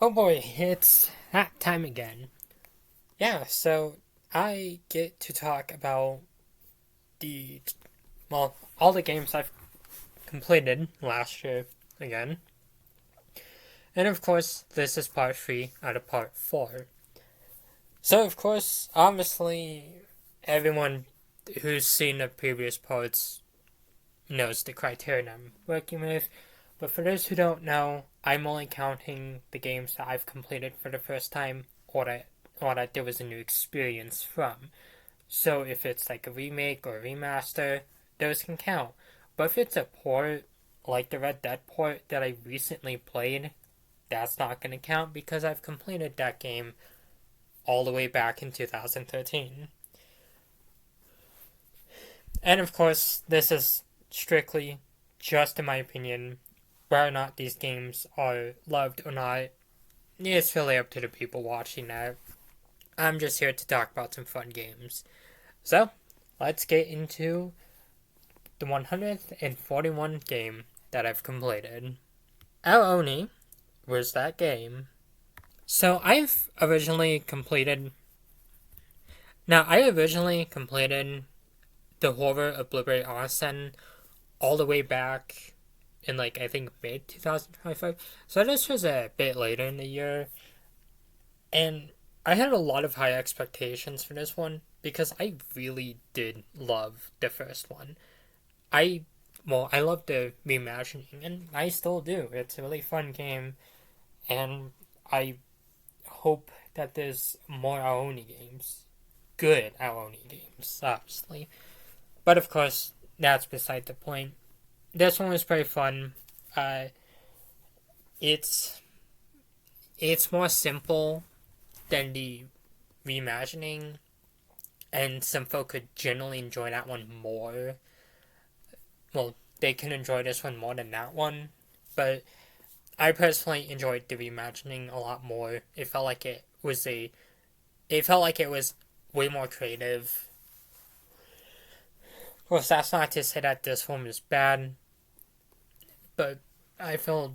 Oh boy, it's that time again. Yeah, so I get to talk about the, all the games I've completed last year again. And of course, this is part 3 out of part 4. So, of course, obviously, everyone who's seen the previous parts knows the criteria I'm working with. But for those who don't know, I'm only counting the games that I've completed for the first time or that there was a new experience from. So if it's like a remake or a remaster, those can count. But if it's a port, like the Red Dead port that I recently played, that's not going to count because I've completed that game all the way back in 2013. And of course, this is strictly just in my opinion. Whether or not these games are loved or not, it's really up to the people watching that. I'm just here to talk about some fun games. So, let's get into the 141 game that I've completed. Aoni was that game. So I've originally completed. Now I originally completed the Horror of Blueberry Arson all the way back in like I think mid 2025. So this was a bit later in the year, and I had a lot of high expectations for this one because I really did love the first one. I I love the reimagining, and I still do. It's a really fun game, and I hope that there's more Aoni games, good Aoni games, obviously. But of course, that's beside the point. This one was pretty fun. Uh, it's it's more simple than the reimagining, and some folk could generally enjoy that one more. Well, they can enjoy this one more than that one, but I personally enjoyed the reimagining a lot more. It felt like it was way more creative. Of course, that's not to say that this one is bad, but I feel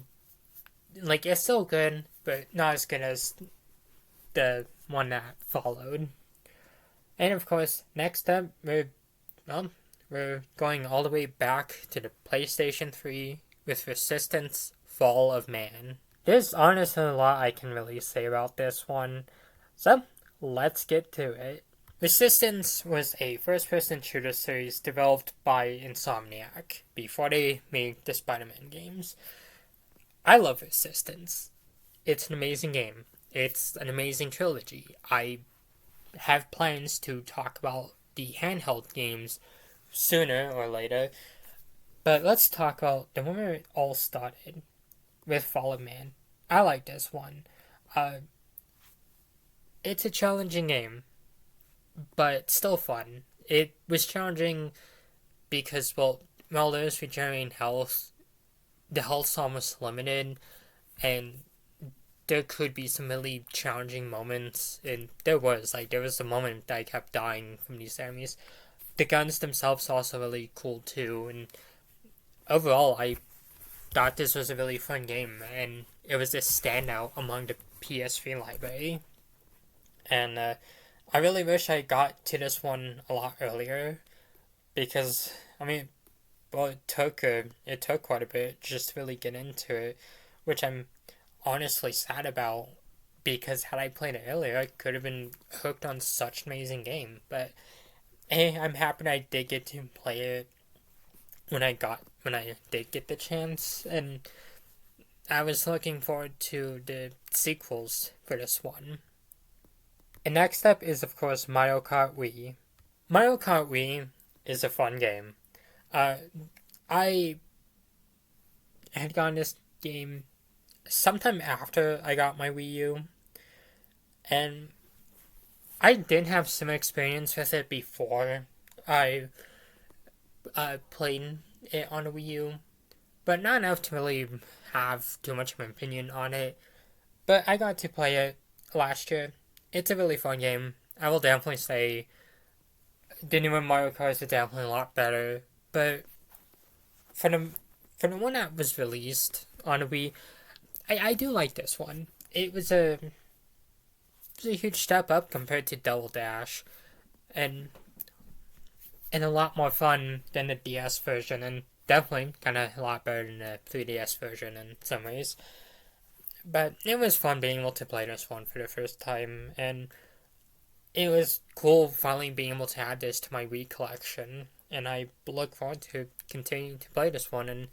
like it's still good, but not as good as the one that followed. And of course, next up, well, we're going all the way back to the PlayStation 3 with Resistance Fall of Man. There's honestly a lot I can really say about this one, so let's get to it. Resistance was a first person shooter series developed by Insomniac before they made the Spider Man games. I love Resistance. It's an amazing game. It's an amazing trilogy. I have plans to talk about the handheld games sooner or later, but let's talk about the one where it all started with Fall of Man. I like this one. Uh, it's a challenging game, but still fun. It was challenging because, while there's regenerating health, the health's almost limited, and there could be some really challenging moments, and there was a moment that I kept dying from these enemies. The guns themselves are also really cool too, and overall, I thought this was a really fun game, and it was a standout among the PS3 library. And I really wish I got to this one a lot earlier because I mean, it took quite a bit just to really get into it, which I'm honestly sad about because had I played it earlier, I could have been hooked on such an amazing game. But hey, I'm happy I did get to play it when I did get the chance, and I was looking forward to the sequels for this one. And next up is of course Mario Kart Wii. Mario Kart Wii is a fun game. Uh, I had gotten this game sometime after I got my Wii U, and I did have some experience with it before I played it on a Wii U, but not enough to really have too much of an opinion on it. But I got to play it last year. It's a really fun game. I will definitely say the newer Mario Kart is definitely a lot better. But for the for the one that was released on a Wii, I do like this one. it was a huge step up compared to Double Dash, and a lot more fun than the DS version, and definitely kind of a lot better than the 3DS version in some ways. But it was fun being able to play this one for the first time, and it was cool finally being able to add this to my Wii collection, and I look forward to continuing to play this one and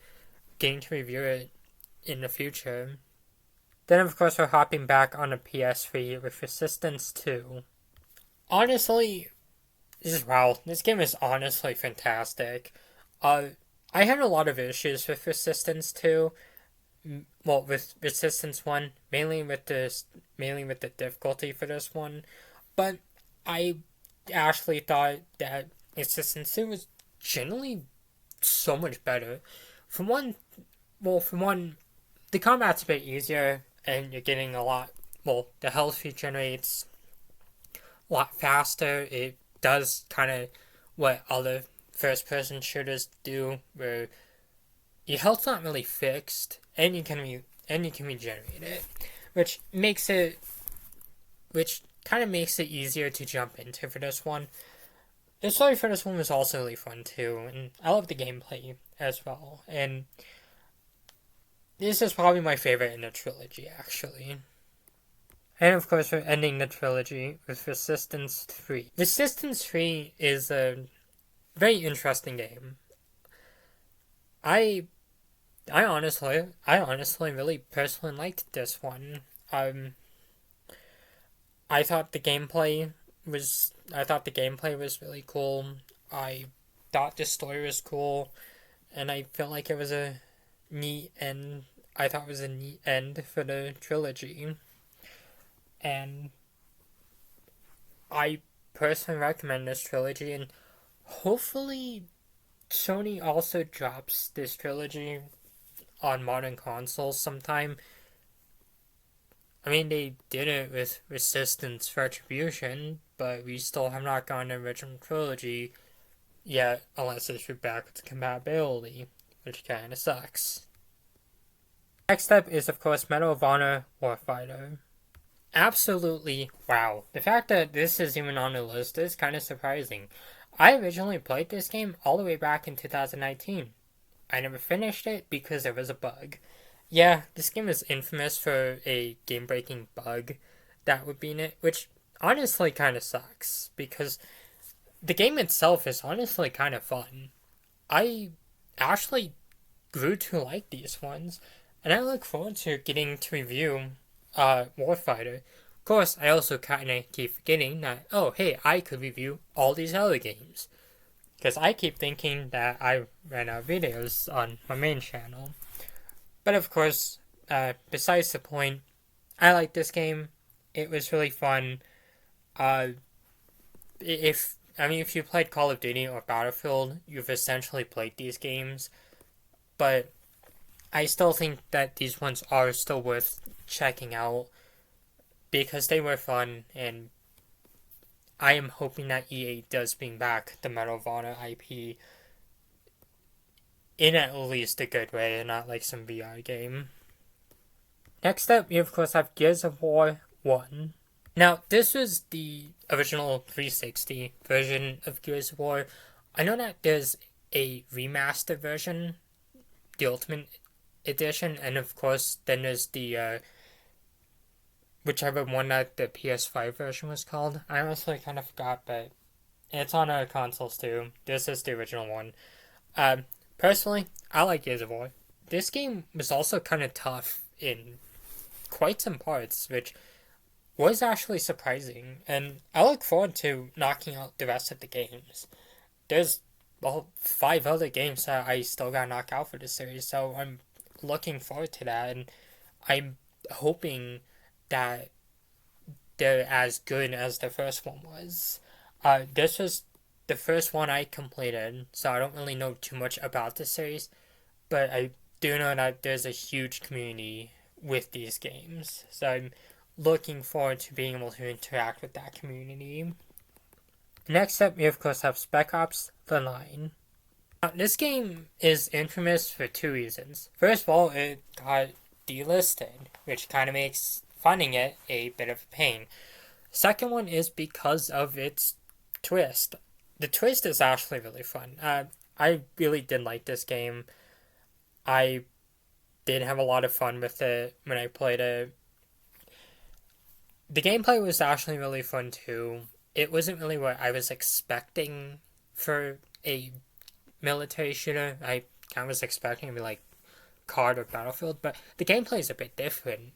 getting to review it in the future. Then, of course, we're hopping back on the PS3 with Resistance 2. Honestly, this game is honestly fantastic. I had a lot of issues with Resistance 2. Well, with Resistance 1, mainly with the difficulty for this one. But I actually thought that Resistance 2 was generally so much better. For one, the combat's a bit easier, and you're getting a lot. Well, the health regenerates a lot faster. It does kind of what other first-person shooters do, where your health's not really fixed, and you can regenerate it, which kind of makes it easier to jump into for this one. The story for this one was also really fun too, and I love the gameplay as well. And this is probably my favorite in the trilogy, actually. And of course, we're ending the trilogy with Resistance 3. Resistance 3 is a very interesting game. I honestly really personally liked this one. I thought the gameplay was really cool. I thought the story was cool, and I felt like it was a neat end. I thought it was a neat end for the trilogy, and I personally recommend this trilogy. And hopefully, Sony also drops this trilogy on modern consoles sometime. I mean, they did it with Resistance Retribution, but we still have not gotten an original trilogy yet, unless it's for backwards compatibility, which kinda sucks. Next up is, of course, Medal of Honor Warfighter. Absolutely wow. The fact that this is even on the list is kind of surprising. I originally played this game all the way back in 2019. I never finished it because there was a bug. Yeah, this game is infamous for a game-breaking bug that would be in it, which honestly kind of sucks, because the game itself is honestly kind of fun. I actually grew to like these ones, and I look forward to getting to review Warfighter. Of course, I also kind of keep forgetting that, oh, hey, I could review all these other games. Because I keep thinking that I ran out of videos on my main channel. But of course, besides the point, I like this game. It was really fun. If you played Call of Duty or Battlefield, you've essentially played these games. But I still think that these ones are still worth checking out because they were fun, and I am hoping that EA does bring back the Medal of Honor IP in at least a good way and not like some VR game. Next up, we of course have Gears of War 1. Now, this was the original 360 version of Gears of War. I know that there's a remastered version, the Ultimate Edition, and of course, then there's the whichever one that the PS5 version was called. I honestly kind of forgot, but it's on our consoles too. This is the original one. Personally, I like Gears of War. This game was also kind of tough in quite some parts, which was actually surprising, and I look forward to knocking out the rest of the games. There's 5 other games that I still gotta knock out for this series, so I'm looking forward to that, and I'm hoping that they're as good as the first one was. This was the first one I completed, so I don't really know too much about the series, but I do know that there's a huge community with these games, so I'm looking forward to being able to interact with that community. Next up, we of course have Spec Ops: The Line. Now, this game is infamous for 2 reasons. First of all, it got delisted, which kind of makes finding it a bit of a pain. Second one is because of its twist. The twist is actually really fun. I really did like this game. I did have a lot of fun with it when I played it. The gameplay was actually really fun too. It wasn't really what I was expecting for a military shooter. I kind of was expecting to be like COD or Battlefield, but the gameplay is a bit different,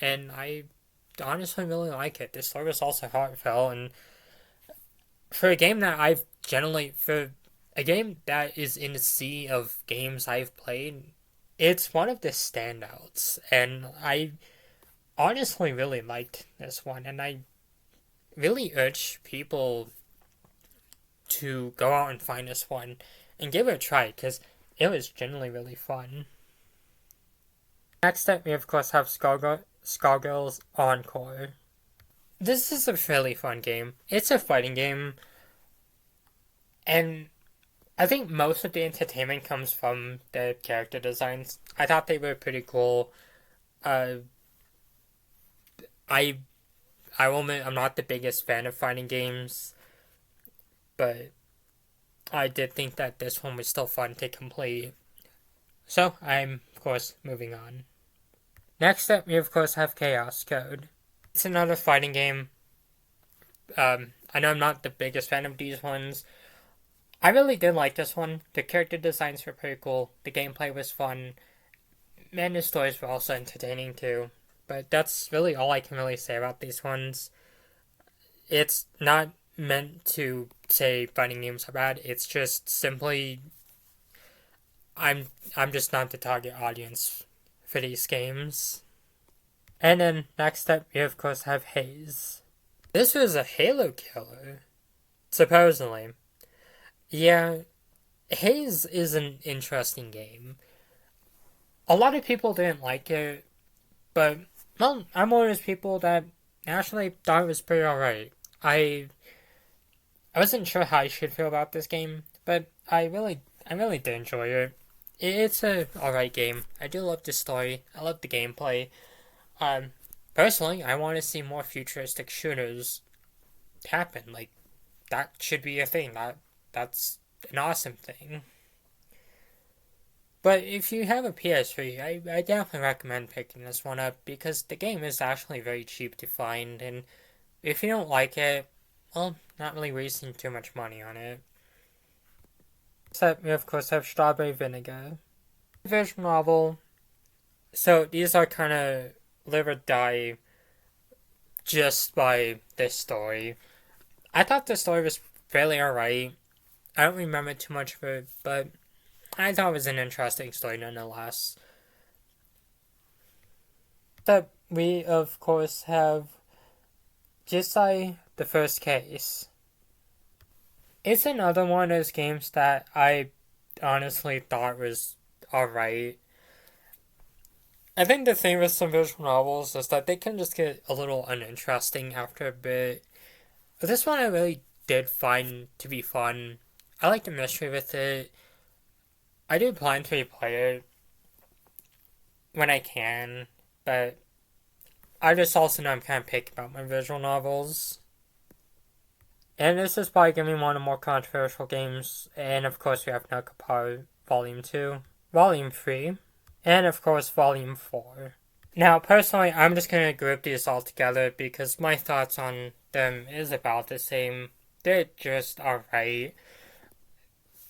and I honestly really like it. The story was also heartfelt, and for a game that I've generally for a game that is in the sea of games I've played, it's one of the standouts, and I honestly really liked this one, and I really urge people to go out and find this one and give it a try because it was generally really fun. Next up, we of course have Skullgirls Encore. This is a fairly fun game. It's a fighting game, and I think most of the entertainment comes from the character designs. I thought they were pretty cool. Uh, I I will admit I'm not the biggest fan of fighting games, but I did think that this one was still fun to complete. So I'm of course moving on. Next up, we of course have Chaos Code. It's another fighting game. I know I'm not the biggest fan of these ones. I really did like this one. The character designs were pretty cool. The gameplay was fun. And the stories were also entertaining too. But that's really all I can really say about these ones. It's not meant to say fighting games are bad. It's just simply I'm just not the target audience for these games. And then next up we of course have Haze. This was a Halo killer, supposedly. Yeah, Haze is an interesting game. A lot of people didn't like it, but well, I'm one of those people that actually thought it was pretty alright. I wasn't sure how I should feel about this game, but I really did enjoy it. It's a alright game. I do love the story. I love the gameplay. Um, Personally, I want to see more futuristic shooters happen. Like that should be a thing. That's an awesome thing. But if you have a PS3, I definitely recommend picking this one up because the game is actually very cheap to find, and if you don't like it, well, not really wasting too much money on it. Except we of course have Strawberry Vinegar. Visual novel. So these are kind of live or die just by this story. I thought the story was fairly alright. I don't remember too much of it, but I thought it was an interesting story nonetheless. That we of course have Jisai the First Case. It's another one of those games that I honestly thought was alright. I think the thing with some visual novels is that they can just get a little uninteresting after a bit. But this one I really did find to be fun. I like the mystery with it. I do plan to replay it when I can, but I just also know I'm kind of picky about my visual novels. And this is probably going to be one of the more controversial games. And of course, we have Nakapara Volume 2, Volume 3, and of course, Volume 4. Now, personally, I'm just going to group these all together because my thoughts on them is about the same. They're just alright.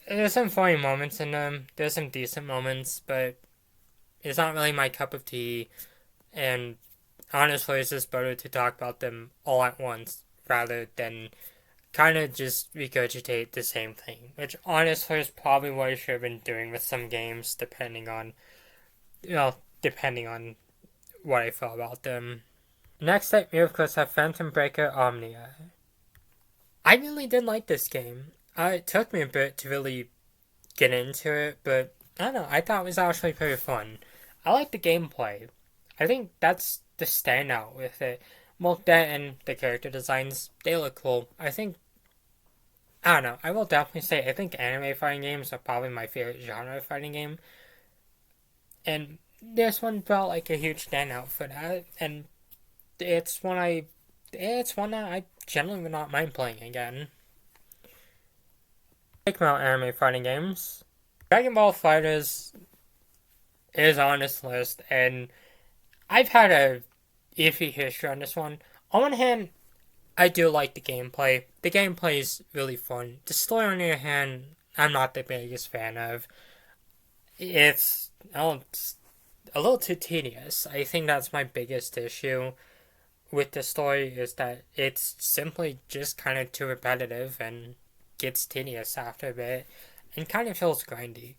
There's some funny moments in them, there's some decent moments, but it's not really my cup of tea. And honestly, it's just better to talk about them all at once rather than kind of just regurgitate the same thing, which honestly is probably what I should have been doing with some games, depending on, depending on what I felt about them. Next up, we of course have Phantom Breaker Omnia. I really did like this game. It took me a bit to really get into it, but I don't know, I thought it was actually pretty fun. I like the gameplay. I think that's the standout with it. Well, that and the character designs, they look cool. I don't know, I will definitely say I think anime fighting games are probably my favorite genre of fighting game. And this one felt like a huge standout for that. And it's one I it's one that I generally would not mind playing again. Take about anime fighting games. Dragon Ball FighterZ is on this list, and I've had a iffy history on this one. On one hand, I do like the gameplay. The gameplay is really fun. The story, on the other hand, I'm not the biggest fan of. It's a little too tedious. I think that's my biggest issue with the story is that it's simply just kind of too repetitive and gets tedious after a bit and kind of feels grindy.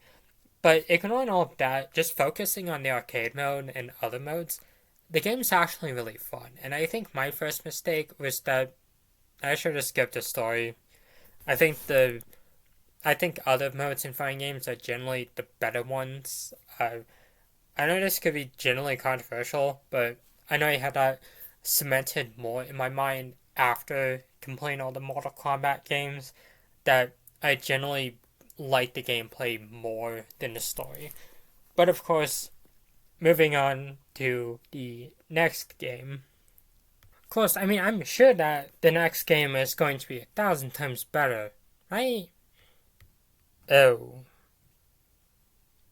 But ignoring all of that, just focusing on the arcade mode and other modes, the game's actually really fun. And I think my first mistake was that I should have skipped the story. I think the I think other modes in fighting games are generally the better ones. I know this could be generally controversial, but I know I had that cemented more in my mind after completing all the Mortal Kombat games that I generally like the gameplay more than the story. But of course, moving on to the next game. Of course, I mean, I'm sure that the next game is going to be 1,000 times better, right? Oh.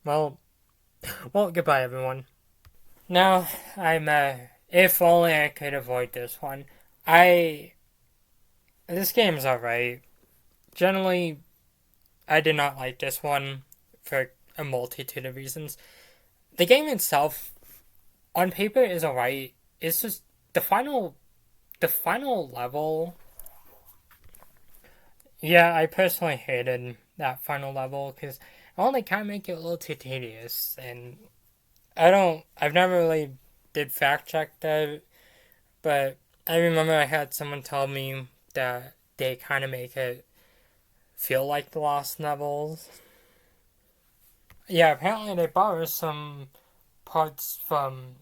Well, well, goodbye, everyone. Now, if only I could avoid this one. This game's alright. Generally, I did not like this one for a multitude of reasons. The game itself, on paper, is alright. It's just the final level. Yeah, I personally hated that final level because it only kind of make it a little too tedious, and I've never really did fact check that, but I remember I had someone tell me that they kind of make it feel like the lost levels. Yeah, apparently they borrow some parts from,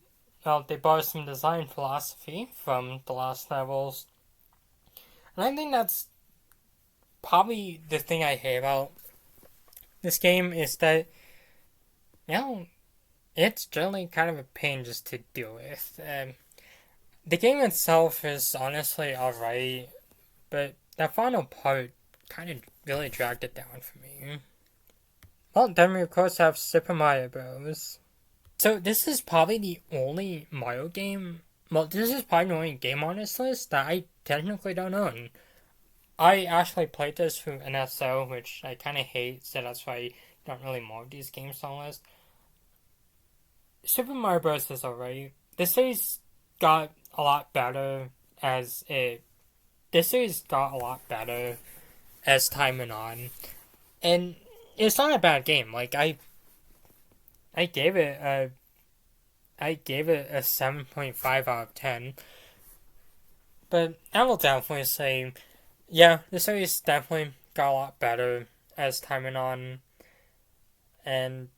well, they borrow some design philosophy from the lost levels, and I think that's probably the thing I hate about this game is that, you know, it's generally kind of a pain just to deal with. The game itself is honestly alright, but that final part kind of really dragged it down for me. Well, then we of course have Super Mario Bros. So this is probably the only Mario game. Well, this is probably the only game on this list that I technically don't own. I actually played this through NSO, which I kind of hate, so that's why I don't really mark these games on the list. Super Mario Bros. Is alright. The series got a lot better as it. The series got a lot better as time went on, and it's not a bad game. Like I gave it a, I gave it a 7.5 out of 10. But I will definitely say, yeah, the series definitely got a lot better as time went on, and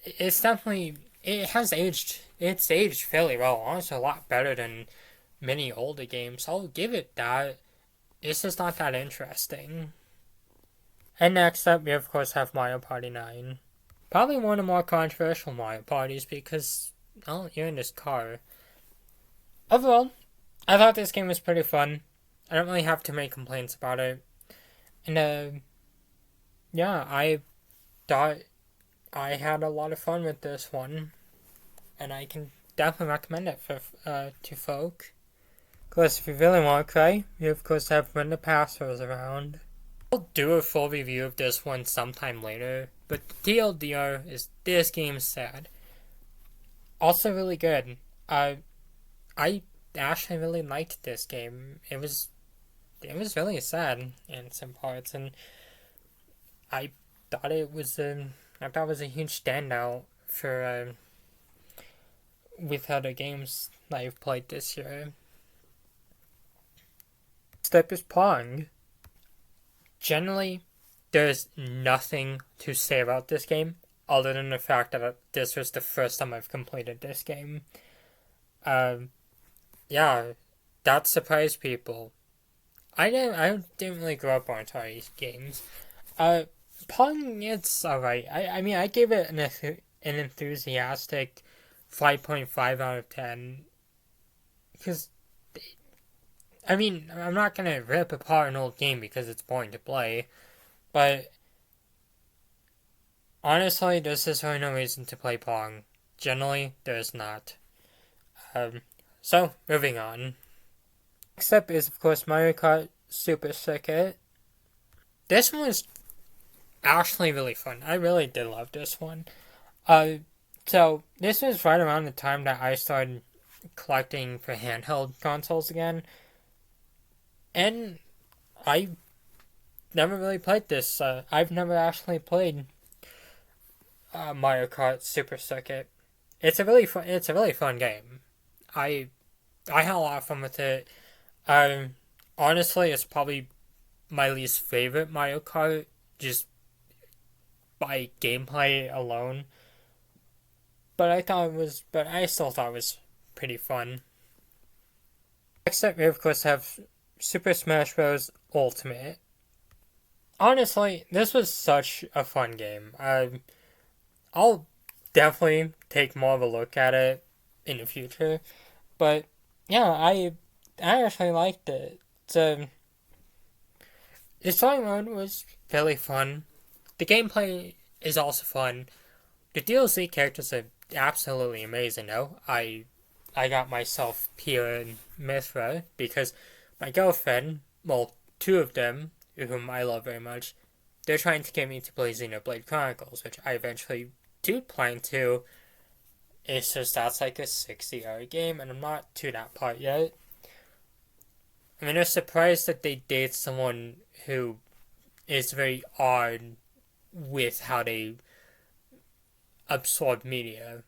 it's definitely it's aged fairly well. Honestly, a lot better than many older games. I'll give it that. It's just not that interesting. And next up, we of course have Mario Party 9. Probably one of the more controversial Mario Parties because, oh, you're in this car. Overall, I thought this game was pretty fun. I don't really have too many complaints about it. And, yeah, I thought I had a lot of fun with this one. And I can definitely recommend it for to folk. Of course, if you really want to cry, you of course have when the passers around. I'll do a full review of this one sometime later, but the TLDR is this game's sad. Also really good. I actually really liked this game. It was really sad in some parts, and I thought I thought it was a huge standout for with other games that I've played this year. Step is Pong. Generally, there's nothing to say about this game other than the fact that this was the first time I've completed this game. Um, yeah, that surprised people. I didn't really grow up on Atari games. Uh, Pong, it's alright. I mean, I gave it an enthusiastic 5.5 out of 10. because I mean, I'm not gonna rip apart an old game because it's boring to play, but honestly, there's just really no reason to play Pong. Generally, there's not. Um, so moving on. Next up is of course Mario Kart Super Circuit. This one was actually really fun. I really did love this one. Uh, so this was right around the time that I started collecting for handheld consoles again, and I never really played this. I've never actually played Mario Kart Super Circuit. It's a really fun game. I I had a lot of fun with it. Um, Honestly, it's probably my least favorite Mario Kart, just by gameplay alone. But I still thought it was pretty fun. Next up, we of course have Super Smash Bros. Ultimate. Honestly, this was such a fun game. I'll definitely take more of a look at it in the future. But yeah, I actually liked it. The story mode was fairly fun. The gameplay is also fun. The DLC characters are absolutely amazing though. I got myself Pia and Mithra because my girlfriend, well, two of them, whom I love very much, they're trying to get me to play Xenoblade Chronicles, which I eventually do plan to. It's just that's like a 60-hour game, and I'm not to that part yet. I mean, I'm surprised that they date someone who is very odd with how they absorb media.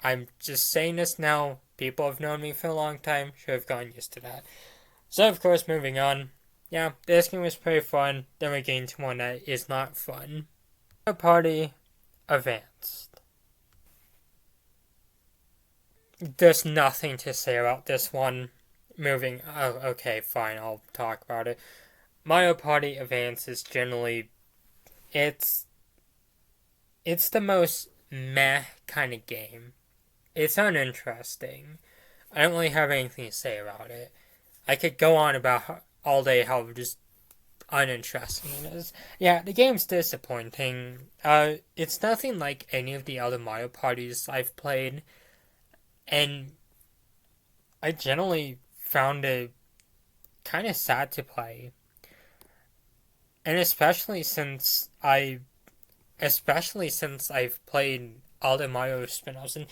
I'm just saying this now. People have known me for a long time, should have gotten used to that. So, of course, moving on. Yeah, this game was pretty fun. Then we're getting to one that is not fun. Mario Party Advanced. There's nothing to say about this one. Moving. Oh, okay, fine. I'll talk about it. Mario Party Advance is generally it's it's the most meh kind of game. It's uninteresting. I don't really have anything to say about it. I could go on about all day how just uninteresting it is. Yeah, the game's disappointing. It's nothing like any of the other Mario parties I've played, and I generally found it kind of sad to play. And especially since I've played all the Mario spin-offs, and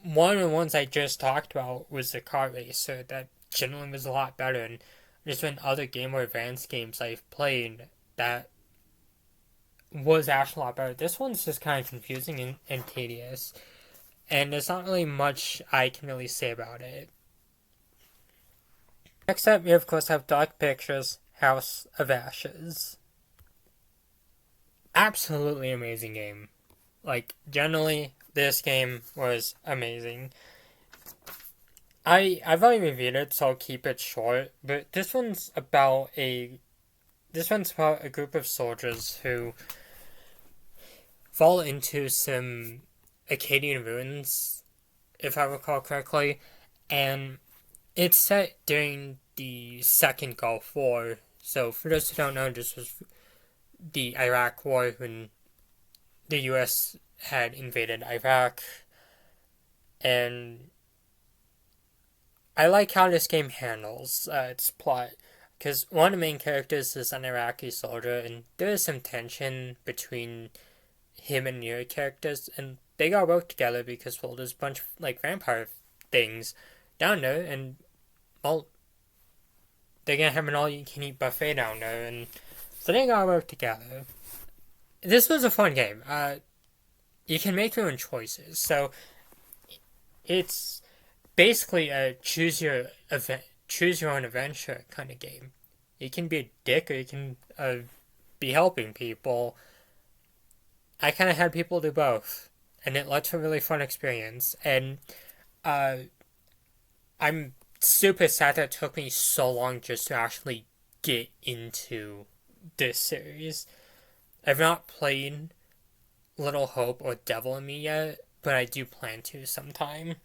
one of the ones I just talked about was the Kart Racer that generally was a lot better, and there's been other Game Boy Advance games I've played that was actually a lot better. This one's just kind of confusing and tedious, and there's not really much I can really say about it. Next up, we of course have Dark Pictures House of Ashes. Absolutely amazing game. Like, generally, this game was amazing. I've already reviewed it, so I'll keep it short. But this one's about a group of soldiers who fall into some Akkadian ruins, if I recall correctly, and it's set during the Second Gulf War. So for those who don't know, this was the Iraq War when the U.S. had invaded Iraq, and I like how this game handles its plot because one of the main characters is an Iraqi soldier, and there is some tension between him and the other characters, and they gotta work together because well, there's a bunch of like vampire things down there, and well, they're gonna have an all-you-can-eat buffet down there, and so they gotta work together. This was a fun game. You can make your own choices, so it's basically a choose your own adventure kind of game. You can be a dick, or you can be helping people. I kind of had people do both, and it led to a really fun experience. And uh, I'm super sad that it took me so long just to actually get into this series. I've not played Little Hope or Devil in Me yet, but I do plan to sometime.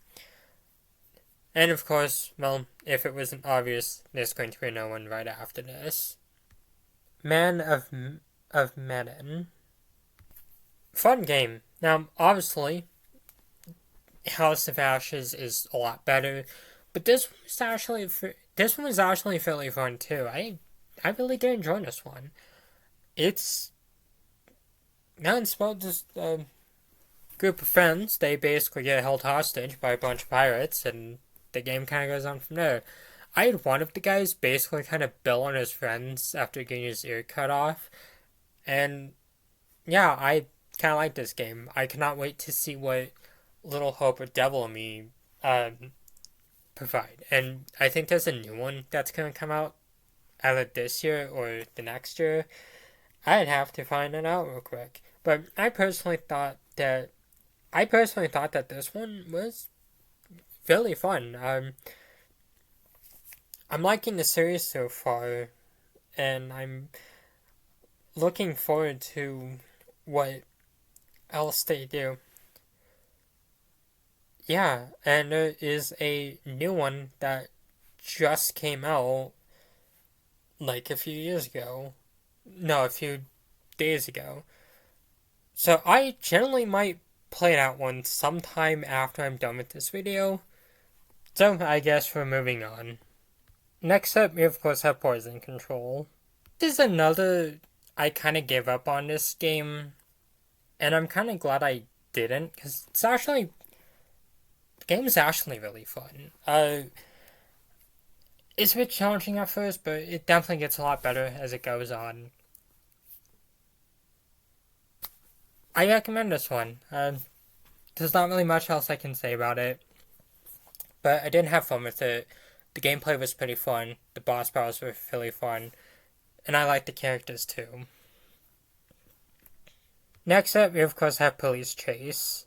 And of course, well, if it wasn't obvious, there's going to be no one right after this. Man of Medan. Fun game. Now, obviously, House of Ashes is a lot better, but this one was actually fairly fun too. I really did enjoy this one. It's about just a group of friends. They basically get held hostage by a bunch of pirates, and the game kind of goes on from there. I had one of the guys basically kind of bail on his friends after getting his ear cut off, and yeah, I kind of like this game. I cannot wait to see what Little Hope or Devil in Me provide. And I think there's a new one that's going to come out either this year or the next year. I'd have to find it out real quick. But I personally thought that this one was really fun. I'm liking the series so far, and I'm looking forward to what else they do. Yeah, and there is a new one that just came out like a few years ago. No, a few days ago. So I generally might play that one sometime after I'm done with this video. So I guess we're moving on. Next up, we of course have Poison Control. This is another. I kind of gave up on this game, and I'm kind of glad I didn't, because the game is actually really fun. It's a bit challenging at first, but it definitely gets a lot better as it goes on. I recommend this one. There's not really much else I can say about it, but I did have fun with it. The gameplay was pretty fun. The boss battles were really fun, and I like the characters too. Next up, we of course have Police Chase.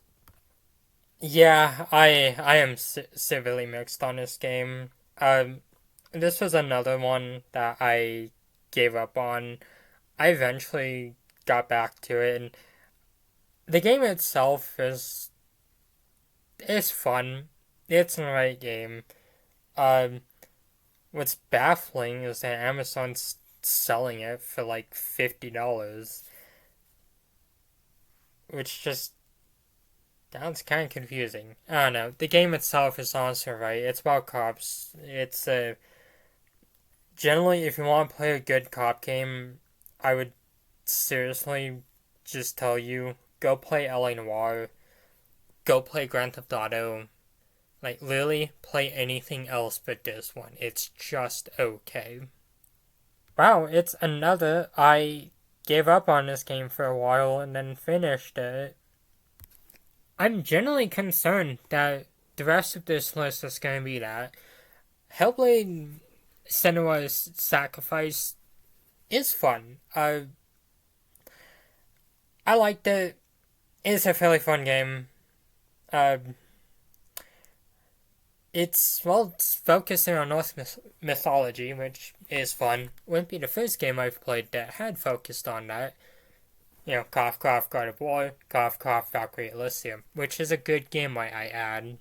Yeah, I am severely mixed on this game. This was another one that I gave up on. I eventually got back to it, and the game itself is fun. It's an alright game. Um, what's baffling is that Amazon's selling it for like $50, which just sounds kind of confusing. I don't know. The game itself is honestly right. It's about cops. It's a generally, if you want to play a good cop game, I would seriously just tell you go play LA Noire, go play Grand Theft Auto. Like, literally, play anything else but this one. It's just okay. Wow, it's another. I gave up on this game for a while and then finished it. I'm generally concerned that the rest of this list is going to be that. Hellblade Senua's Sacrifice is fun. I liked it. It's a fairly fun game. Uh, it's focusing on Norse mythology, which is fun. Wouldn't be the first game I've played that had focused on that. You know, cough cough God of War, cough cough Valkyrie Elysium, which is a good game, might I add,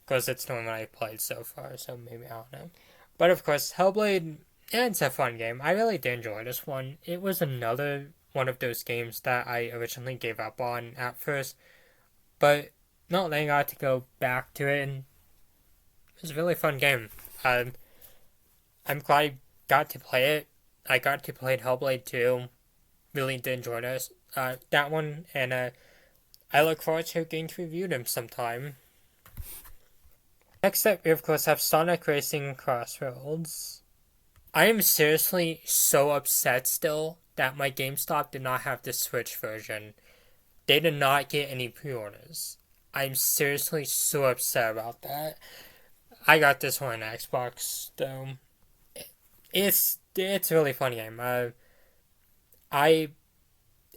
because it's the one that I've played so far. So maybe I don't know. But of course, Hellblade. Yeah, it's a fun game. I really did enjoy this one. It was another one of those games that I originally gave up on at first, but no, then I got to go back to it, and it was a really fun game. I'm glad I got to play it. I got to play Hellblade 2. Really did enjoy that one, and I look forward to getting to review them sometime. Next up, we of course have Sonic Racing Crossroads. I am seriously so upset still that my GameStop did not have the Switch version. They did not get any pre-orders. I'm seriously so upset about that. I got this one on Xbox though. It's a really fun game. I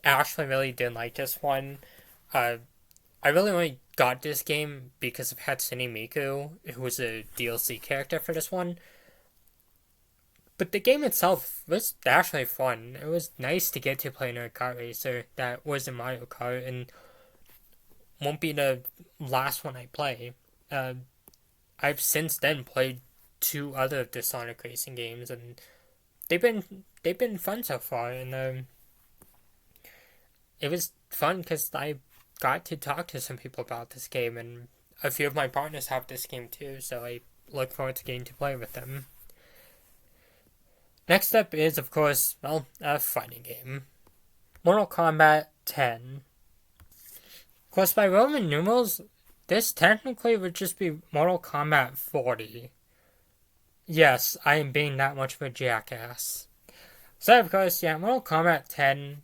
actually really did like this one. I really only got this game because of Hatsune Miku, who was a DLC character for this one. But the game itself was actually fun. It was nice to get to play a kart racer that was in Mario Kart and won't be the last one I play. I've since then played two other of the Sonic Racing games, and they've been fun so far. And it was fun because I got to talk to some people about this game, and a few of my partners have this game too, so I look forward to getting to play with them. Next up is, of course, well, a fighting game. Mortal Kombat 10. Of course, by Roman numerals, this technically would just be Mortal Kombat 40. Yes, I am being that much of a jackass. So, of course, yeah, Mortal Kombat 10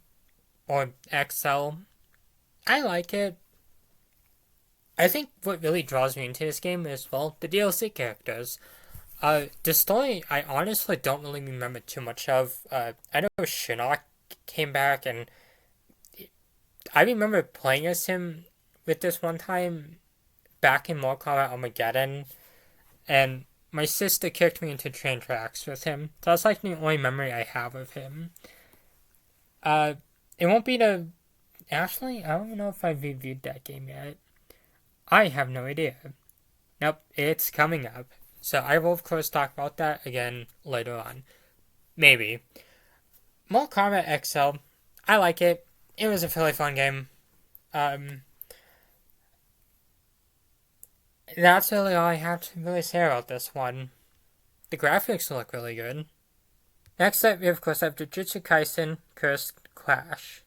or XL. I like it. I think what really draws me into this game is, well, the DLC characters. The story, I honestly don't really remember too much of. I know Shinnok came back, and I remember playing as him with this one time back in Mortal Kombat Armageddon, and my sister kicked me into train tracks with him. That's like the only memory I have of him. It won't be the. Actually, I don't even know if I've reviewed that game yet. I have no idea. Nope, it's coming up. So I will, of course, talk about that again later on. Maybe. Mortal Kombat XL, I like it. It was a fairly fun game. That's really all I have to really say about this one. The graphics look really good. Next up, we of course have Jujutsu Kaisen Cursed Clash.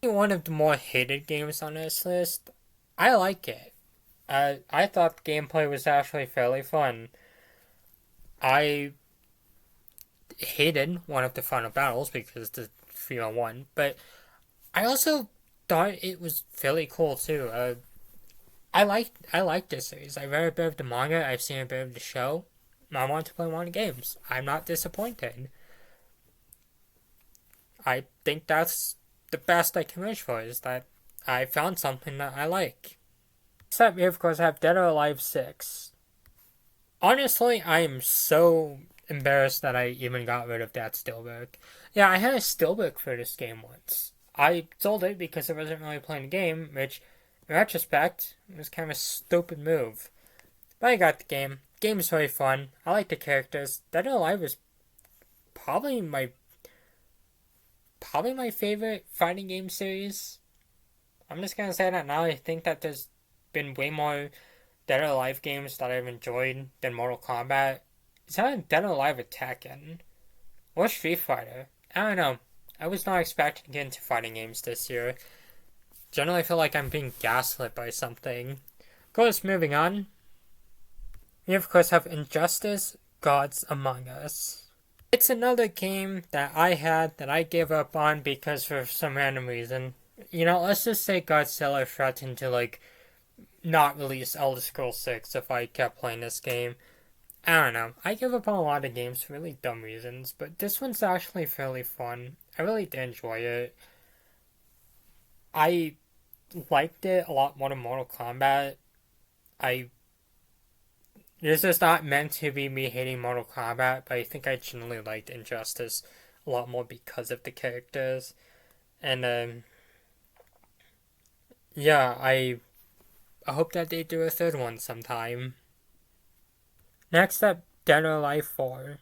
One of the more hated games on this list. I like it. I thought the gameplay was actually fairly fun. I hated one of the final battles because the 3-on-1, but I also thought it was fairly cool too. I like this series. I read a bit of the manga. I've seen a bit of the show. I want to play one of the games. I'm not disappointed. I think that's the best I can wish for, is that I found something that I like. Except we of course have Dead or Alive 6. Honestly, I am so embarrassed that I even got rid of that steelbook. Yeah, I had a steelbook for this game once. I sold it because I wasn't really playing the game, which, in retrospect, was kind of a stupid move. But I got the game. Game's very fun. I like the characters. Dead or Alive is probably my favorite fighting game series. I'm just gonna say that now. I think that there's been way more Dead or Alive games that I've enjoyed than Mortal Kombat. It's not Dead or Alive with Tekken or Street Fighter. I don't know. I was not expecting to get into fighting games this year. Generally, I feel like I'm being gaslit by something. Of course, moving on. We of course have Injustice: Gods Among Us. It's another game that I had that I gave up on because for some random reason. Let's just say Godzilla threatened to not release Elder Scrolls 6 if I kept playing this game. I don't know. I give up on a lot of games for really dumb reasons, but this one's actually fairly fun. I really did enjoy it. I liked it a lot more than Mortal Kombat. This is not meant to be me hating Mortal Kombat, but I think I generally liked Injustice a lot more because of the characters. And, yeah, I hope that they do a third one sometime. Next up, Dead or Alive 4.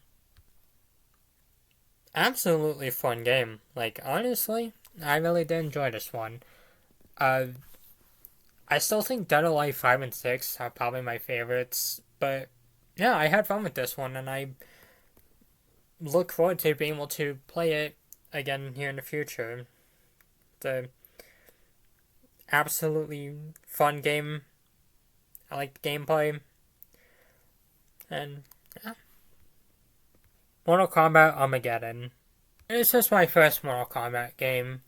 Absolutely fun game. Honestly, I really did enjoy this one. I still think Dead or Alive 5 and 6 are probably my favorites, but yeah, I had fun with this one, and I look forward to being able to play it again here in the future. It's a absolutely fun game. I like the gameplay. And yeah. Mortal Kombat Armageddon. This was my first Mortal Kombat game.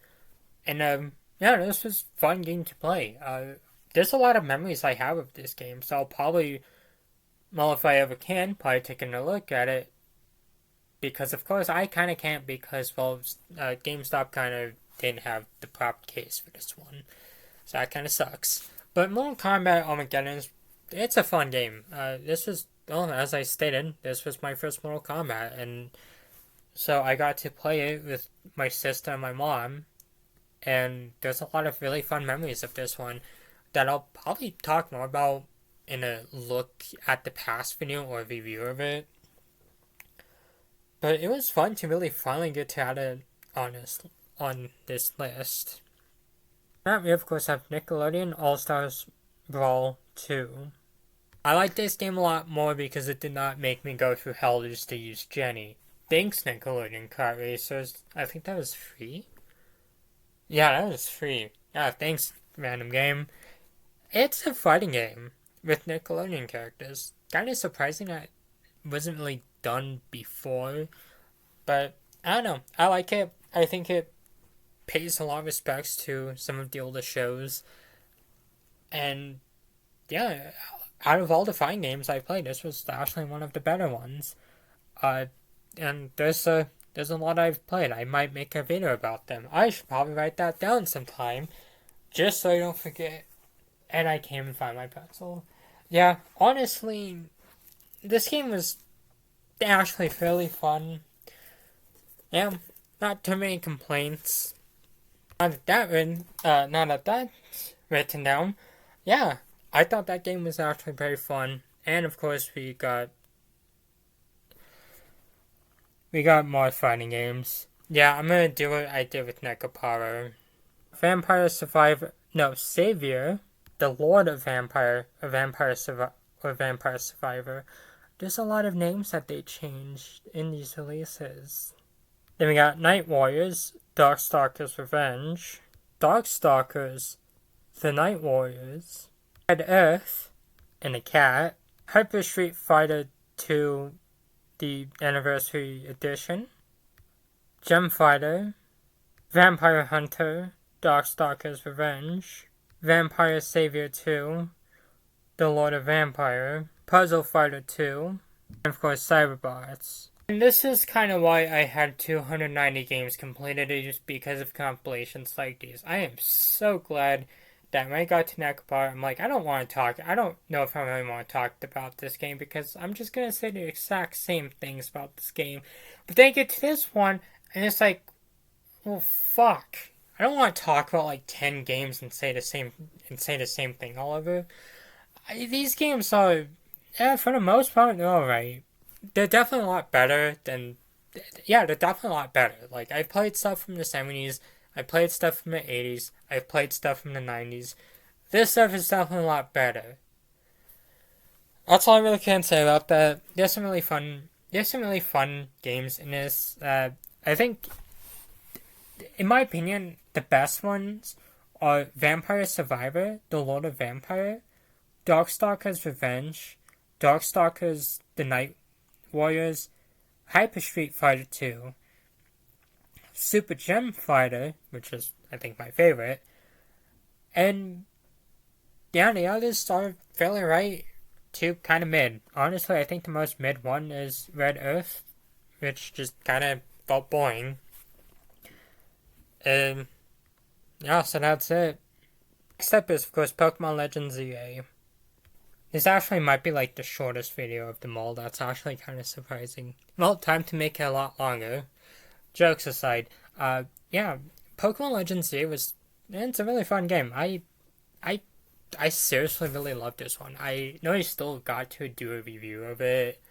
And yeah, this was a fun game to play. There's a lot of memories I have of this game, so I'll probably, well, if I ever can, probably take a look at it. Because, of course, I kind of can't because, well, GameStop kind of didn't have the proper case for this one. So that kind of sucks. But Mortal Kombat Armageddon, it's a fun game. This was, well, as I stated, this was my first Mortal Kombat. And so I got to play it with my sister and my mom. And there's a lot of really fun memories of this one that I'll probably talk more about in a look at the past video or review of it. But it was fun to really finally get to add it on this list. Now we of course have Nickelodeon All-Stars Brawl 2. I like this game a lot more because it did not make me go through hell just to use Jenny. Thanks Nickelodeon Kart Racers. I think that was free? Yeah, that was free. Yeah, thanks random game. It's a fighting game with Nickelodeon characters. Kind of surprising that it wasn't really done before. But I don't know. I like it. I think it pays a lot of respects to some of the older shows. And yeah, out of all the fighting games I played, this was actually one of the better ones. And there's a lot I've played. I might make a video about them. I should probably write that down sometime, just so I don't forget. And I came and find my pencil. Yeah, honestly, this game was actually fairly fun. Yeah, not too many complaints. Now that that's written down, yeah, I thought that game was actually very fun. And of course, we got more fighting games. Yeah, I'm gonna do what I did with Nekopara. Vampire Survivor, no, Savior, the Lord of Vampire, Vampire Survivor. There's a lot of names that they changed in these releases. Then we got Night Warriors, Darkstalkers Revenge, Darkstalkers, The Night Warriors, Red Earth, and a Cat, Hyper Street Fighter 2, the Anniversary Edition, Gem Fighter, Vampire Hunter, Darkstalkers Revenge, Vampire Savior 2, The Lord of Vampire, Puzzle Fighter 2, and of course Cyberbots. And this is kind of why I had 290 games completed, just because of compilations like these. I am so glad that when I got to Nekopara, I'm like, I don't know if I really want to talk about this game, because I'm just going to say the exact same things about this game. But then I get to this one, and it's like, well, fuck. I don't want to talk about like 10 games and say the same thing all over. These games are, yeah, for the most part, they're alright. They're definitely a lot better than, yeah, they're definitely a lot better. Like, I played stuff from the 70s, I played stuff from the 80s, I played stuff from the 90s. This stuff is definitely a lot better. That's all I really can say about that. There's some really fun games in this. I think, in my opinion, the best ones are Vampire Survivor, The Lord of Vampire, Darkstalkers Revenge, Darkstalkers The Night Warriors, Hyper Street Fighter 2, Super Gem Fighter, which is, I think, my favorite, and yeah, the others are fairly right to kind of mid. Honestly, I think the most mid one is Red Earth, which just kind of felt boring. And yeah, so that's it. Next up is, of course, Pokemon Legends ZA. This actually might be like the shortest video of them all. That's actually kind of surprising. Well, time to make it a lot longer. Jokes aside, yeah, Pokemon Legends ZA it's a really fun game. I seriously really love this one. I know I still got to do a review of it,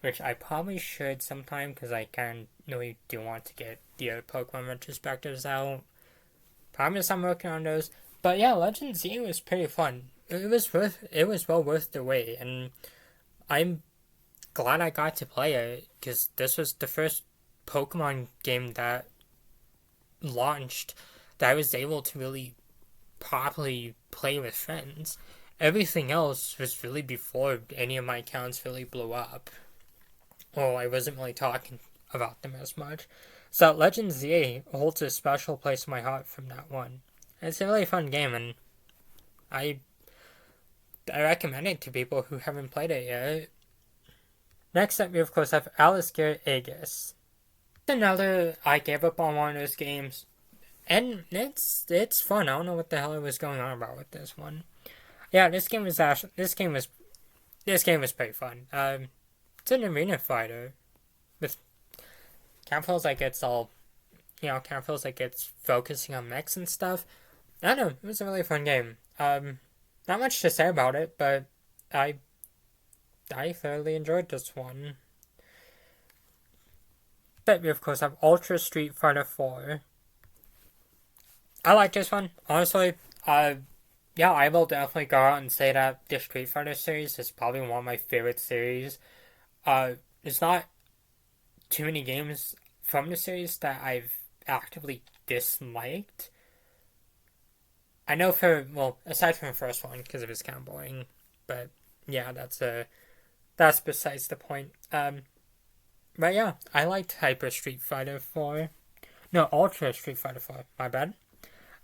which I probably should sometime, because I kind of really do want to get the other Pokemon retrospectives out. Promise I'm working on those. But yeah, Legends ZA was pretty fun. It was well worth the wait, and I'm glad I got to play it, because this was the first Pokemon game that launched that I was able to really properly play with friends. Everything else was really before any of my accounts really blew up. Well, I wasn't really talking about them as much. So Legends ZA holds a special place in my heart from that one. It's a really fun game, and I recommend it to people who haven't played it yet. Next up, we of course have Alice Gear Aegis. Another, I gave up on one of those games, and it's fun. I don't know what the hell I was going on about with this one. Yeah, this game was pretty fun. It's an arena fighter with kind of feels like it's all, kind of feels like it's focusing on mechs and stuff. I don't know, it was a really fun game. Not much to say about it, but I I thoroughly enjoyed this one. But we of course have Ultra Street Fighter 4. I like this one. Honestly, yeah, I will definitely go out and say that the Street Fighter series is probably one of my favorite series. It's not too many games from the series that I've actively disliked. I know well, aside from the first one, because it was kind of boring, but yeah, that's besides the point. But yeah, I liked Hyper Street Fighter 4. No, Ultra Street Fighter 4. My bad.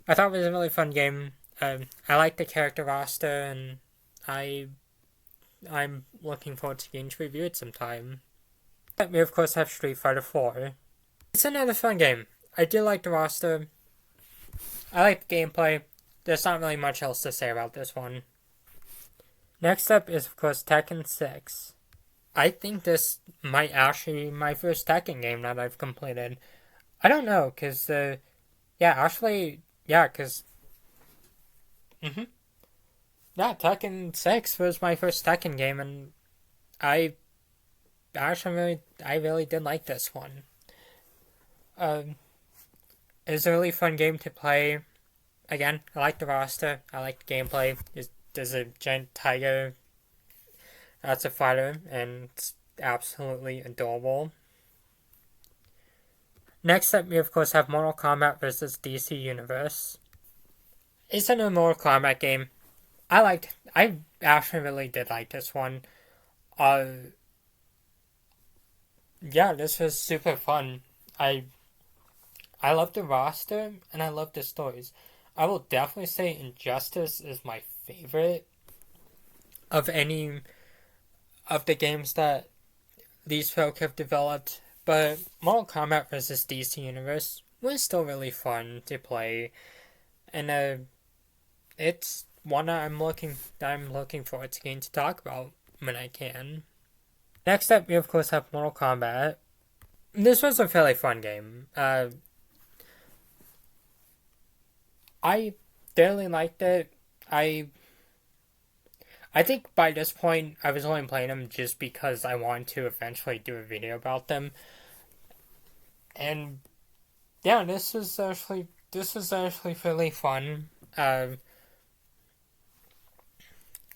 I thought it was a really fun game. I like the character roster, and I I'm looking forward to getting to review it sometime. We of course have Street Fighter 4. It's another fun game. I do like the roster. I like the gameplay. There's not really much else to say about this one. Next up is of course Tekken 6. I think this might actually be my first Tekken game that I've completed. I don't know, cause yeah, actually, yeah, cause yeah, Tekken 6 was my first Tekken game, and I I really did like this one. Um, it was a really fun game to play. Again, I like the roster. I like the gameplay. There's a giant tiger that's a fighter, and it's absolutely adorable. Next up, we of course have Mortal Kombat vs. DC Universe. It's a new Mortal Kombat game. I actually really did like this one. Uh, yeah, this was super fun. I I love the roster and I love the stories. I will definitely say Injustice is my favorite of any of the games that these folk have developed. But Mortal Kombat vs. DC Universe was still really fun to play, and it's one that I'm looking forward to getting to talk about when I can. Next up, we of course have Mortal Kombat. This was a fairly fun game. I thoroughly liked it. I think by this point I was only playing them just because I wanted to eventually do a video about them. And yeah, this was actually fairly fun.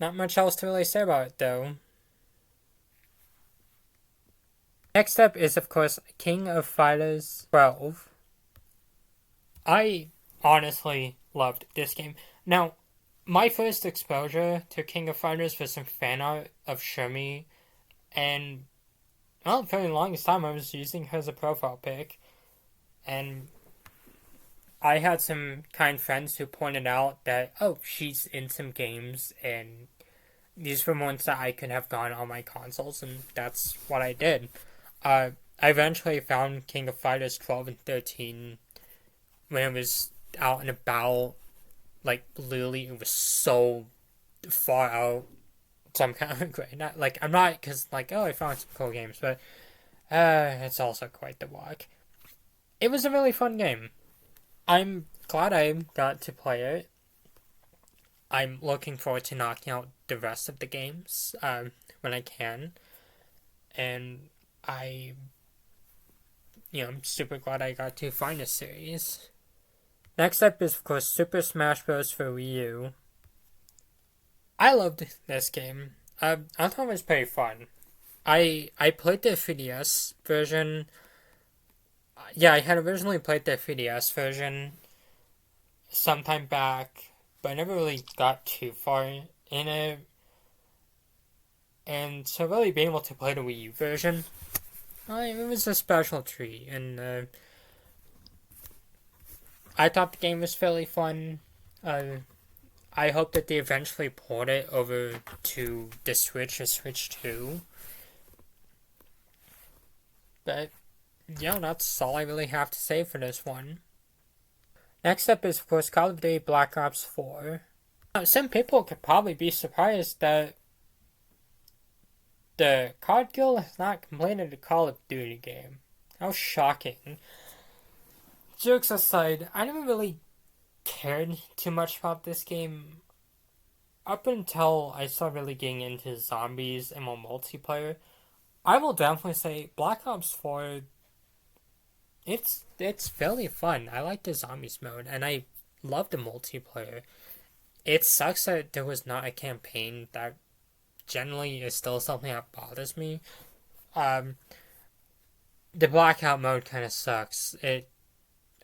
Not much else to really say about it though. Next up is of course King of Fighters 12. I honestly loved this game. Now, my first exposure to King of Fighters was some fan art of Shumi, and well, for the longest time I was using her as a profile pic, and I had some kind friends who pointed out that, oh, she's in some games, and these were ones that I could have gone on my consoles, and that's what I did. I eventually found King of Fighters 12 and 13 when it was out and about. Like, literally, it was so far out. So I'm kind of regretting that. Like, I'm not, because, like, oh, I found some cool games, but it's also quite the walk. It was a really fun game. I'm glad I got to play it. I'm looking forward to knocking out the rest of the games when I can. And I'm super glad I got to find this series. Next up is, of course, Super Smash Bros. For Wii U. I loved this game. I thought it was pretty fun. I played the 3DS version. Yeah, I had originally played the 3DS version sometime back, but I never really got too far in it. And so really being able to play the Wii U version, it was a special treat. And I thought the game was fairly fun. I hope that they eventually port it over to the Switch or Switch 2. But, yeah, that's all I really have to say for this one. Next up is, of course, Call of Duty Black Ops 4. Now, some people could probably be surprised that the COD Guild has not completed a Call of Duty game. How shocking. Jokes aside, I never really cared too much about this game. up until I started really getting into zombies and more multiplayer, I will definitely say Black Ops 4. It's fairly fun. I like the zombies mode, and I love the multiplayer. It sucks that there was not a campaign. That generally is still something that bothers me. Um, the blackout mode kind of sucks. It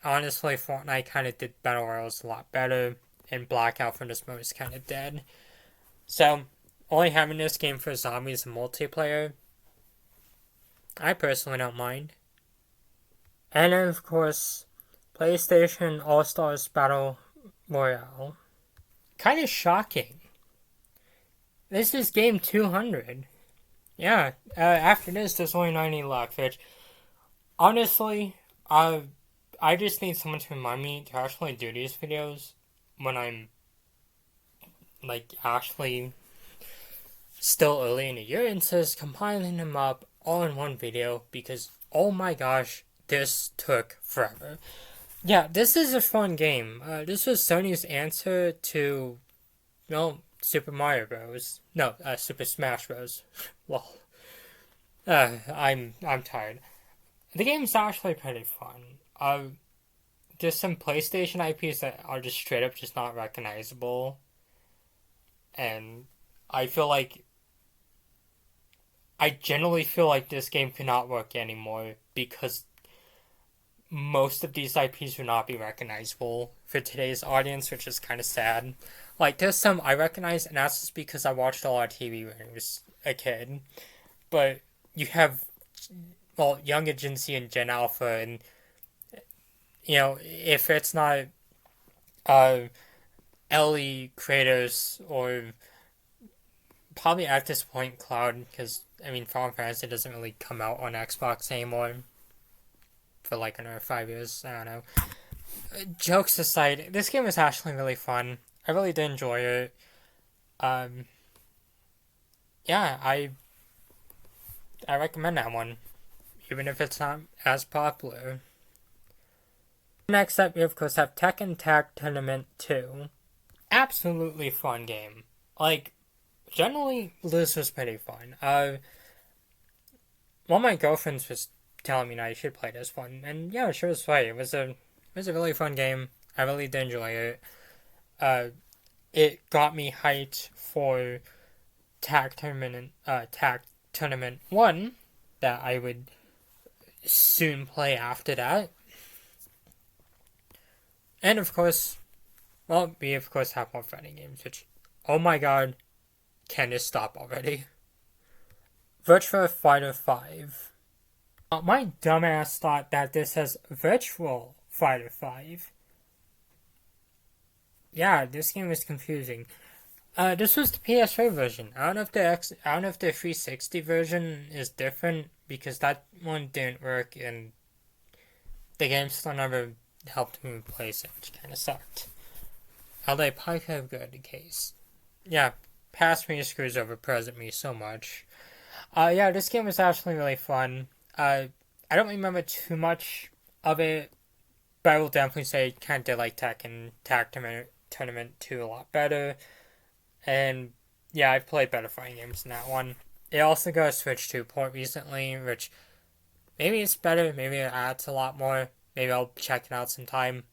honestly, Fortnite kind of did battle royals a lot better, and blackout for this mode is kind of dead. So, only having this game for zombies and multiplayer, I personally don't mind. And then, of course, PlayStation All Stars Battle Royale. Kind of shocking. This is game 200. Yeah, after this, there's only 90 left, which, honestly, I just need someone to remind me to actually do these videos when I'm, like, actually still early in the year, instead of compiling them up all in one video, because, oh my gosh, this took forever. Yeah, this is a fun game. This was Sony's answer to, well, Super Mario Bros. No, Super Smash Bros. Well, I'm tired. The game's actually pretty fun. There's some PlayStation IPs that are just straight up just not recognizable, and I feel like I generally feel like this game cannot work anymore because most of these IPs will not be recognizable for today's audience, which is kind of sad. Like, there's some I recognize, and that's just because I watched a lot of TV when I was a kid. But you have, well, Young Agency and Gen Alpha, and, if it's not uh, Ellie, Kratos, or probably at this point Cloud, because, I mean, Final Fantasy doesn't really come out on Xbox anymore for like another 5 years. I don't know. Jokes aside, this game is actually really fun. I really did enjoy it. Um, yeah, I recommend that one, even if it's not as popular. Next up, we of course have Tekken Tag Tournament 2. Absolutely fun game. Like, generally, this was pretty fun. One of my girlfriends was telling me I should play this one, and yeah, sure was right. It was a really fun game. I really did enjoy it. Uh, it got me hyped for Tag Tournament 1 that I would soon play after that. And of course, well, we of course have more fighting games, which, oh my god, can this stop already? Virtua Fighter 5. My dumbass thought that this says Virtual Fighter 5. Yeah, this game is confusing. This was the PS3 version. I don't know if the 360 version is different because that one didn't work and the game still never helped me replace it, which kind of sucked. Although I probably could have got the case. Yeah, past me screws over present me so much. Yeah, this game was actually really fun. I don't remember too much of it, but I will definitely say it kind of did like Tekken Tag Tournament 2 a lot better. And yeah, I've played better fighting games than that one. It also got a Switch 2 port recently, which maybe it's better, maybe it adds a lot more. Maybe I'll check it out sometime.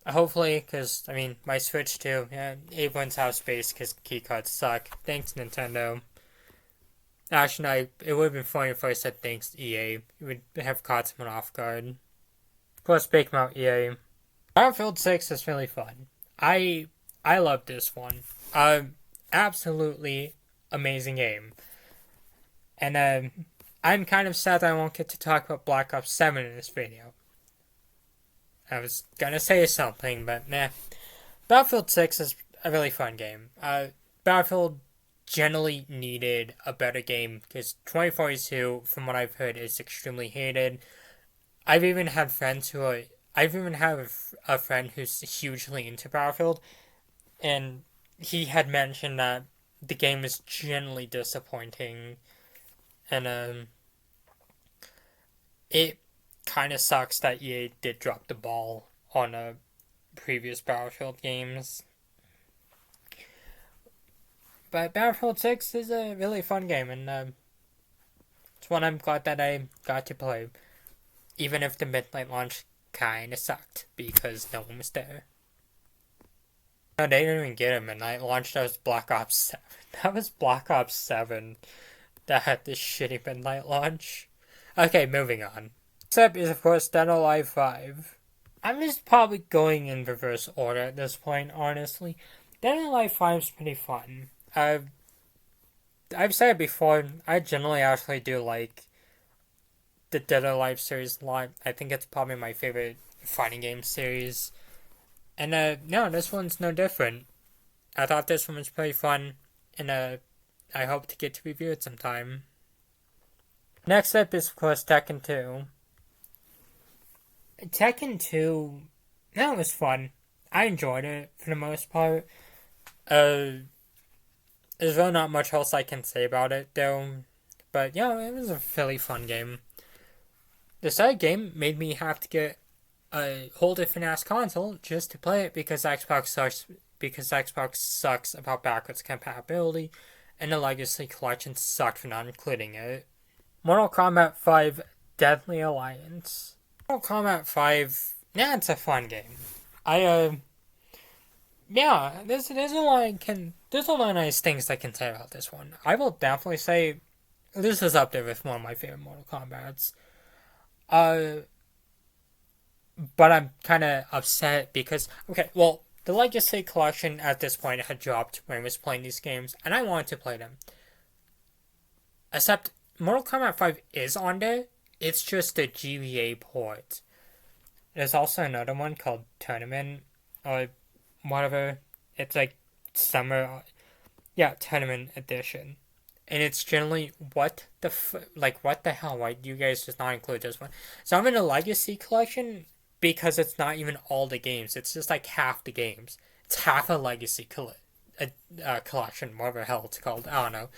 Hopefully, because, I mean, my Switch 2, yeah, it went out of space because keycards suck. Thanks, Nintendo. Actually, no, it would have been funny if I said thanks, EA. It would have caught someone off guard. Plus, speaking about EA, Battlefield 6 is really fun. I love this one. Absolutely amazing game. And I'm kind of sad that I won't get to talk about Black Ops 7 in this video. I was gonna say something, but nah. Battlefield 6 is a really fun game. Battlefield generally needed a better game because 2042, from what I've heard, is extremely hated. I've even had friends who are. I've even had a friend who's hugely into Battlefield, and he had mentioned that the game is generally disappointing, and it kind of sucks that EA did drop the ball on previous Battlefield games. But Battlefield 6 is a really fun game, and it's one I'm glad that I got to play. Even if the midnight launch kinda sucked, because no one was there. No, they didn't even get a midnight launch, that was Black Ops 7. That was Black Ops 7 that had this shitty midnight launch. Okay, moving on. Next up is, of course, Dead or Alive 5. I'm just probably going in reverse order at this point, honestly. Dead or Alive 5 is pretty fun. I've said it before, I generally actually do like the Dead or Alive series a lot. I think it's probably my favorite fighting game series. And no, this one's no different. I thought this one was pretty fun, and I hope to get to review it sometime. Next up is, of course, Tekken 2. Tekken 2, that was fun. I enjoyed it for the most part. There's really not much else I can say about it, though. But yeah, it was a fairly fun game. The side game made me have to get a whole different ass console just to play it because Xbox sucks. Because Xbox sucks about backwards compatibility, and the Legacy Collection sucked for not including it. Mortal Kombat 5: Deadly Alliance. Mortal Kombat 5, yeah, it's a fun game. Yeah, there's a lot of nice things I can say about this one. I will definitely say this is up there with one of my favorite Mortal Kombats. But I'm kind of upset because, okay, well, the Legacy Collection at this point had dropped when I was playing these games, and I wanted to play them. Except Mortal Kombat 5 is on there, it's just a GBA port. There's also another one called Tournament, or whatever. It's like Summer, Tournament Edition. And it's generally, what the hell, why do you guys just not include this one? So I'm in a Legacy Collection because it's not even all the games. It's just like half the games. It's half a Legacy collection, whatever the hell it's called. I don't know.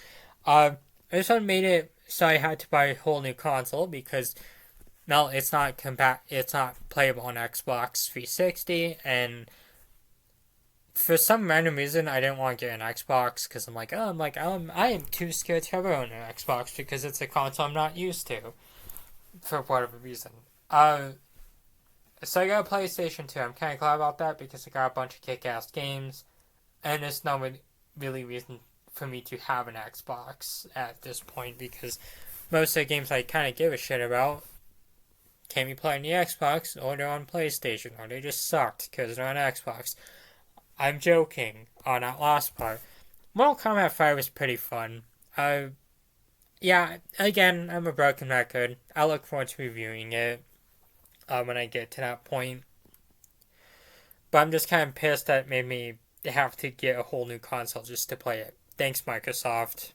This one made it so I had to buy a whole new console because, no, it's not playable on Xbox 360, and for some random reason, I didn't want to get an Xbox because I am too scared to ever own an Xbox because it's a console I'm not used to, for whatever reason. So I got a PlayStation 2. I'm kind of glad about that because I got a bunch of kick-ass games, and there's no really reason for me to have an Xbox at this point because most of the games I kind of give a shit about can't be played on the Xbox, or they're on PlayStation, or they just sucked because they're on Xbox. I'm joking on that last part. Mortal Kombat 5 was pretty fun. Yeah, again, I'm a broken record. I look forward to reviewing it when I get to that point. But I'm just kind of pissed that it made me have to get a whole new console just to play it. Thanks, Microsoft.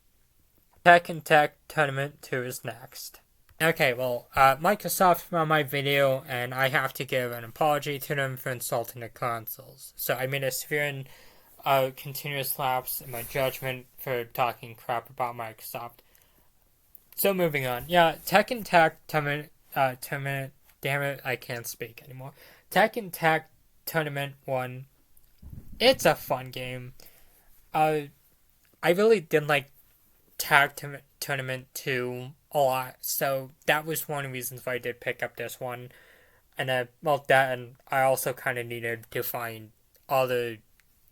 Tekken Tag Tournament 2 is next. Okay, well, Microsoft found my video, and I have to give an apology to them for insulting the consoles. So I made a severe and continuous lapse in my judgment for talking crap about Microsoft. So moving on. Yeah, Tekken Tag Tournament, damn it, I can't speak anymore. Tekken Tag Tournament 1, it's a fun game. I really didn't like Tag Tournament 2 a lot, so that was one of the reasons why I did pick up this one. And I also kind of needed to find other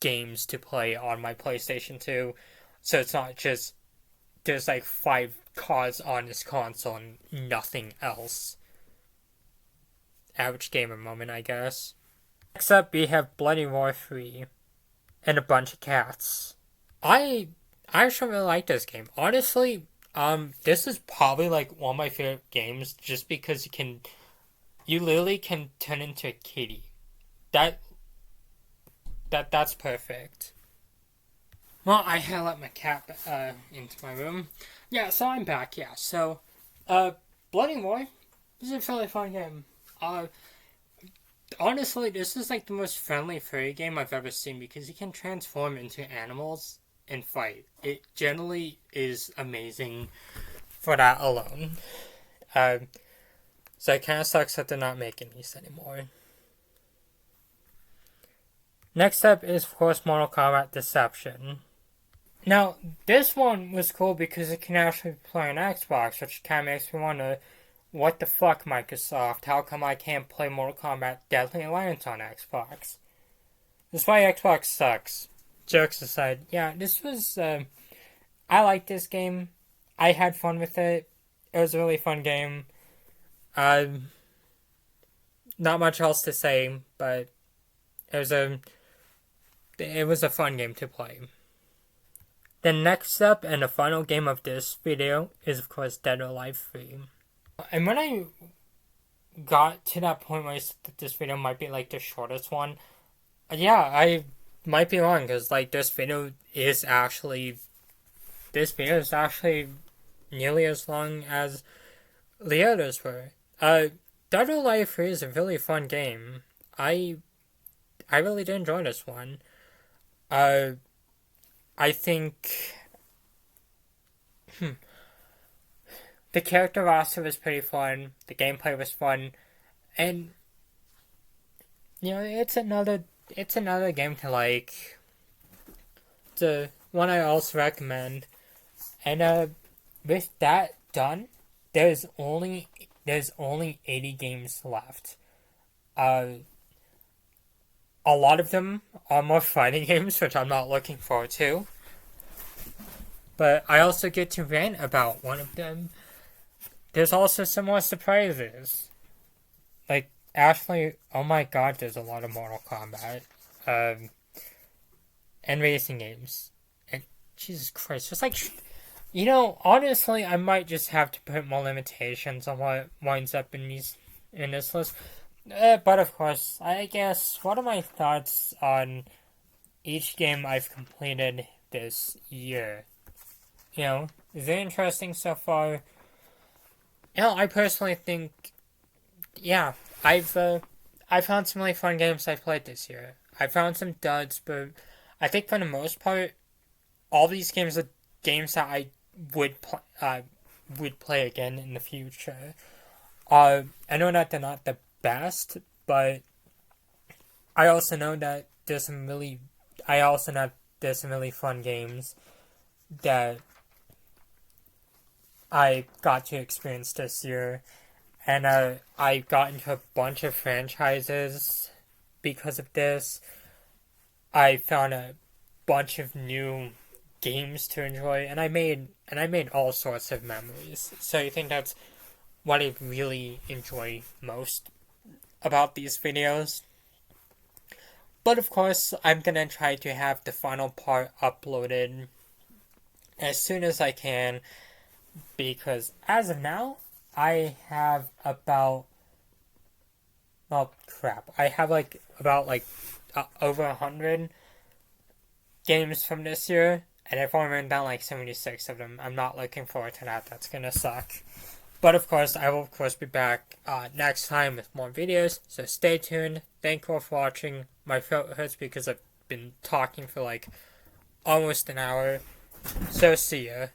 games to play on my PlayStation 2, so it's not just there's like 5 cards on this console and nothing else. Average gamer moment, I guess. Next up, we have Bloody Roar 3 and a bunch of cats. I actually really like this game. Honestly, this is probably like one of my favorite games just because you literally can turn into a kitty. That's perfect. Well, I had let my cat into my room. Yeah, so I'm back. Yeah, so Bloody Roar is a fairly fun game. Honestly, this is like the most friendly furry game I've ever seen because you can transform into animals and fight. It generally is amazing for that alone. So it kind of sucks that they're not making these anymore. Next up is, of course, Mortal Kombat Deception. Now, this one was cool because it can actually play on Xbox, which kind of makes me wonder, what the fuck, Microsoft? How come I can't play Mortal Kombat Deadly Alliance on Xbox? That's why Xbox sucks. Jokes aside, yeah, this was, I liked this game. I had fun with it. It was a really fun game. Not much else to say, but it was a it was a fun game to play. The next step and the final game of this video is of course Dead or Alive 3. And when I got to that point where I said that this video might be like the shortest one, yeah, I might be wrong because like this video is actually nearly as long as the others were. Dead or Alive 3 is a really fun game. I really did enjoy this one. Uh, I think the character roster was pretty fun. The gameplay was fun, and it's another game to like. The one I also recommend, and with that done, there's only 80 games left. Uh, a lot of them are more fighting games, which I'm not looking forward to. But I also get to rant about one of them. There's also some more surprises. Like, actually, oh my god, there's a lot of Mortal Kombat. Um, and racing games. And Jesus Christ, just like, honestly, I might just have to put more limitations on what winds up in this list. But of course, I guess, what are my thoughts on each game I've completed this year? Is it interesting so far? I personally think, yeah, I found some really fun games I played this year. I found some duds, but I think for the most part, all these games are games that I would play again in the future. I know that they're not the best, but I also know that there's some really fun games that I got to experience this year, and I got into a bunch of franchises because of this. I found a bunch of new games to enjoy, and I made all sorts of memories. So I think that's what I really enjoy most about these videos. But of course, I'm gonna try to have the final part uploaded as soon as I can, because as of now, I have about, oh crap, I have over 100 games from this year, and I've only written down like 76 of them. I'm not looking forward to that. That's gonna suck. But of course, I will of course be back next time with more videos. So stay tuned. Thank you all for watching. My throat hurts because I've been talking for like almost an hour. So see ya.